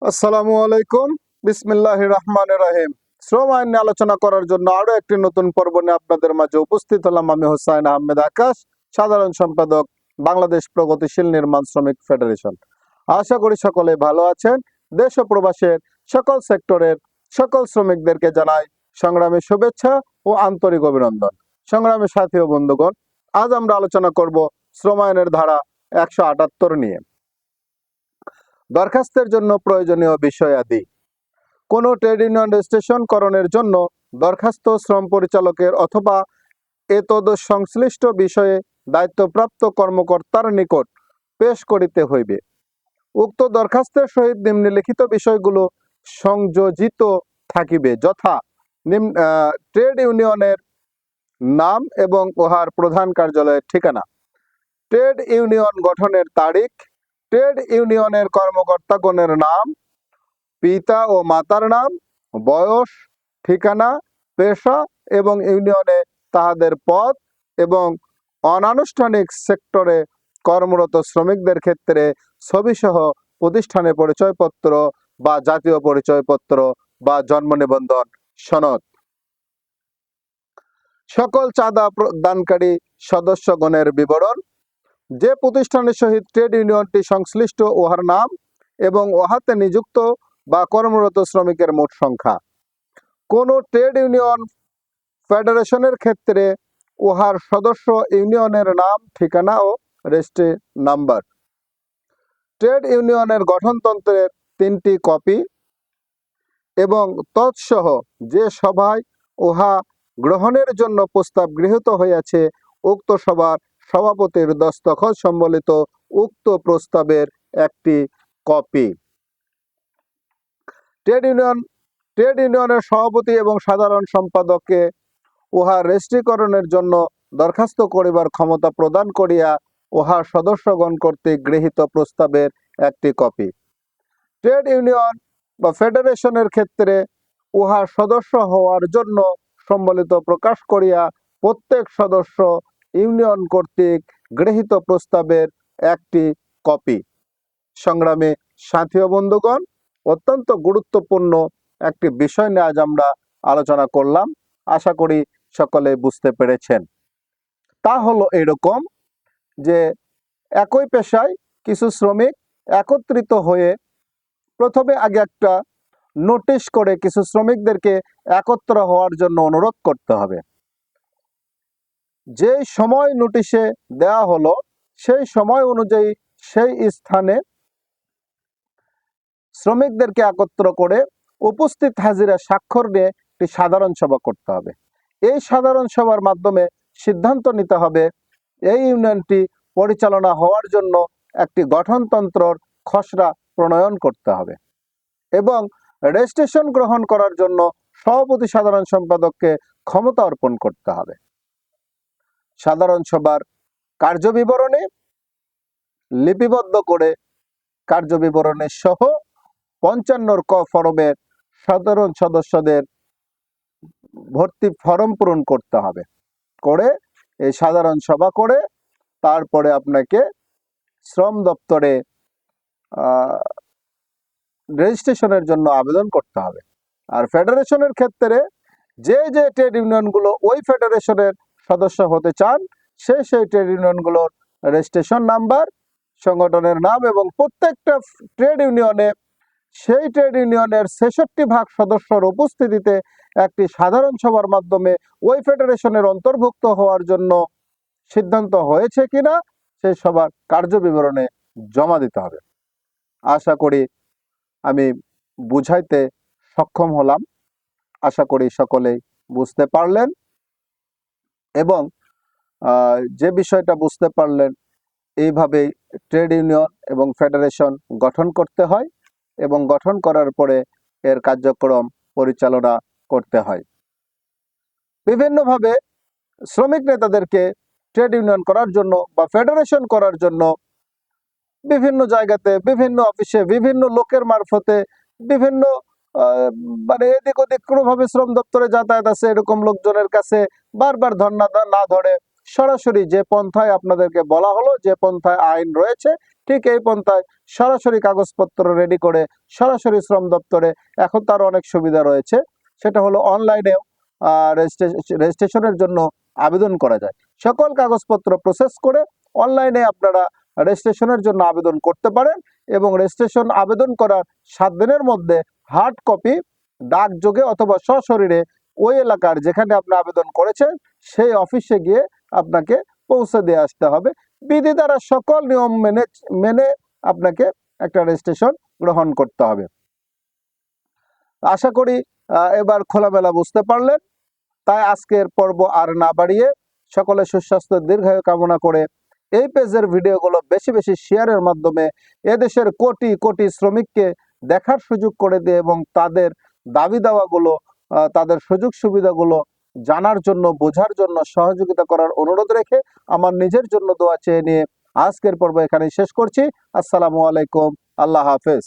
আসসালামু আলাইকুম। বিসমিল্লাহির রহমানির রহিম। শ্রম আইন নিয়ে আলোচনা করার জন্য আরো একটি নতুন পর্ব নিয়ে আপনাদের মাঝে উপস্থিত হলাম। আমি হোসাইন আহমেদ আকাশ, সাধারণ সম্পাদক, বাংলাদেশ প্রগতিশীল নির্মাণ শ্রমিক ফেডারেশন। আশা করি সকলে ভালো আছেন। দেশ ও প্রবাসের সকল সেক্টরের সকল শ্রমিকদেরকে জানাই সংগ্রামী শুভেচ্ছা ও আন্তরিক অভিনন্দন। সংগ্রামী সাথী ও বন্ধুগণ, আজ আমরা আলোচনা করব শ্রম আইনের ধারা 178 নিয়ে। দরখাস্তের জন্য প্রয়োজনীয় বিষয়াদি। কোনো ট্রেড ইউনিয়ন রেজিস্ট্রেশনকরণের জন্য দরখাস্ত শ্রম পরিচালকের অথবা এতদ সংশ্লিষ্ট বিষয়ে দায়িত্বপ্রাপ্ত কর্মকর্তার নিকট পেশ করিতে হইবে। উক্ত দরখাস্তের সহিত নিম্নলিখিত বিষয়গুলো সংযোজিত থাকিবে, যথা ট্রেড ইউনিয়নের নাম এবং উহার প্রধান কার্যালয়ের ঠিকানা, ট্রেড ইউনিয়ন গঠনের তারিখ, ট্রেড ইউনিয়নের কর্মকর্তাগণের নাম, পিতা ও মাতার নাম, বয়স, ঠিকানা, পেশা এবং ইউনিয়নে তাহাদের পদ এবং অনানুষ্ঠানিক সেক্টরে কর্মরত শ্রমিকদের ক্ষেত্রে ছবিসহ প্রতিষ্ঠানের পরিচয়পত্র বা জাতীয় পরিচয়পত্র বা জন্ম নিবন্ধন সনদ। সকল চাঁদা দানকারী সদস্যগণের বিবরণ। যে প্রতিষ্ঠানের সহিত ট্রেড ইউনিয়নটি সংশ্লিষ্ট উহার নাম এবং উহাতে নিযুক্ত বা কর্মরত শ্রমিকের মোট সংখ্যা। কোন ট্রেড ইউনিয়ন ফেডারেশনের ক্ষেত্রে উহার সদস্য ইউনিয়নের নাম, ঠিকানা ও রেজিস্ট্রি নাম্বার। ট্রেড ইউনিয়নের গঠনতন্ত্রের 3টি কপি এবং তৎসহ যে সভায় উহা গ্রহণের জন্য প্রস্তাব গৃহীত হইয়াছে উক্ত সভার সভাপতির দস্তখত সম্বলিত উক্ত প্রস্তাবের একটি কপি। ট্রেড ইউনিয়নের সভাপতি এবং সাধারণ সম্পাদককে উহার রেজিস্ট্রিকরণের জন্য দরখাস্ত করিবার ক্ষমতা প্রদান করিয়া উহার সদস্যগণ কর্তৃক গৃহীত প্রস্তাবের একটি কপি। ট্রেড ইউনিয়ন বা ফেডারেশনের ক্ষেত্রে উহার সদস্য হওয়ার জন্য সম্বলিত প্রকাশ করিয়া প্রত্যেক সদস্য ইউনিয়ন কর্তৃক গৃহীত প্রস্তাবের একটি কপি। সংগ্রামী সাথী ও বন্ধুগণ, অত্যন্ত গুরুত্বপূর্ণ একটি বিষয় নিয়ে আজ আমরা আলোচনা করলাম। আশা করি সকলে বুঝতে পেরেছেন। তা হলো এরকম যে একই পেশায় কিছু শ্রমিক একত্রিত হয়ে প্রথমে আগে একটা নোটিশ করে কিছু শ্রমিকদেরকে একত্র হওয়ার জন্য অনুরোধ করতে হবে। যে সময় নোটিশে দেওয়া হলো সেই সময় অনুযায়ী সেই স্থানে শ্রমিকদেরকে একত্র করে উপস্থিত হাজিরা স্বাক্ষর নিয়ে একটি সাধারণ সভা করতে হবে। এই সাধারণ সভার মাধ্যমে সিদ্ধান্ত নিতে হবে এই ইউনিয়নটি পরিচালনা হওয়ার জন্য একটি গঠনতন্ত্রর খসড়া প্রণয়ন করতে হবে এবং রেজিস্ট্রেশন গ্রহণ করার জন্য সভাপতি সাধারণ সম্পাদককে ক্ষমতা অর্পণ করতে হবে। সাধারণ সভার কার্যবিবরণী লিপিবদ্ধ করে কার্যবিবরণী সহ 55 ক ফরমের সাধারণ সদস্যদের ভর্তি ফরম পূরণ করতে হবে। করে এই সাধারণ সভা করে তারপরে আপনাকে শ্রম দপ্তরে রেজিস্ট্রেশনের জন্য আবেদন করতে হবে। আর ফেডারেশনের ক্ষেত্রে যে যে ট্রেড ইউনিয়নগুলো ওই ফেডারেশনের সদস্য হতে চান সেই ট্রেড ইউনিয়নগুলোর রেজিস্ট্রেশন নাম্বার, সংগঠনের নাম এবং প্রত্যেকটা ট্রেড ইউনিয়নে সেই ট্রেড ইউনিয়নের 66% সদস্যর উপস্থিতিতে একটি সাধারণ সভার মাধ্যমে ওই ফেডারেশনের অন্তর্ভুক্ত হওয়ার জন্য সিদ্ধান্ত হয়েছে কিনা সেই সবার কার্যবিবরণে জমা দিতে হবে। আশা করি আমি বুঝাইতে সক্ষম হলাম। আশা করি সকলেই বুঝতে পারলেন এবং যে বিষয়টা বুঝতে পারলেন এইভাবেই ট্রেড ইউনিয়ন এবং ফেডারেশন গঠন করতে হয় এবং গঠন করার পরে এর কার্যক্রম পরিচালনা করতে হয়। বিভিন্নভাবে শ্রমিক নেতাদেরকে ট্রেড ইউনিয়ন করার জন্য বা ফেডারেশন করার জন্য বিভিন্ন জায়গাতে বিভিন্ন অফিসে বিভিন্ন লোকের মারফতে বিভিন্ন মানে এদিক ওদিক কোনোভাবে শ্রম দপ্তরে যাতায়াত আছে এরকম লোকজনের কাছে বারবার ধর্ণা না ধরে সরাসরি যে পন্থায় আপনাদেরকে বলা হলো, যে পন্থায় আইন রয়েছে ঠিক এই পন্থায় সরাসরি কাগজপত্র রেডি করে সরাসরি শ্রম দপ্তরে, এখন তার অনেক সুবিধা রয়েছে, সেটা হলো অনলাইনেও রেজিস্ট্রেশনের জন্য আবেদন করা যায়। সকল কাগজপত্র প্রসেস করে অনলাইনে আপনারা রেজিস্ট্রেশনের জন্য আবেদন করতে পারেন এবং রেজিস্ট্রেশন আবেদন করার 7 দিনের মধ্যে হার্ড কপি ডাকযোগে অথবা সশরীরে ওই এলাকার যেখানে আপনি আবেদন করেছেন সেই অফিসে গিয়ে আপনাকে পৌঁছে দিয়ে আসতে হবে। বিধি দ্বারা সকল নিয়ম মেনে আপনাকে একটা রেজিস্ট্রেশন গ্রহণ করতে হবে। আশা করি এবার খোলামেলা বুঝতে পারলেন। তাই আজকের পর্ব আর না বাড়িয়ে সকলের সুস্বাস্থ্য দীর্ঘায়ু কামনা করে এই পেজের ভিডিওগুলো বেশি বেশি শেয়ারের মাধ্যমে এদেশের কোটি কোটি শ্রমিককে দেখার সুযোগ করে দিয়ে এবং তাদের দাবি দাওয়াগুলো, তাদের সুযোগ সুবিধাগুলো জানার জন্য, বোঝার জন্য সহযোগিতা করার অনুরোধ রেখে আমার নিজের জন্য দোয়া চেয়ে নিয়ে আজকের পর্ব এখানেই শেষ করছি। আসসালামু আলাইকুম, আল্লাহ হাফেজ।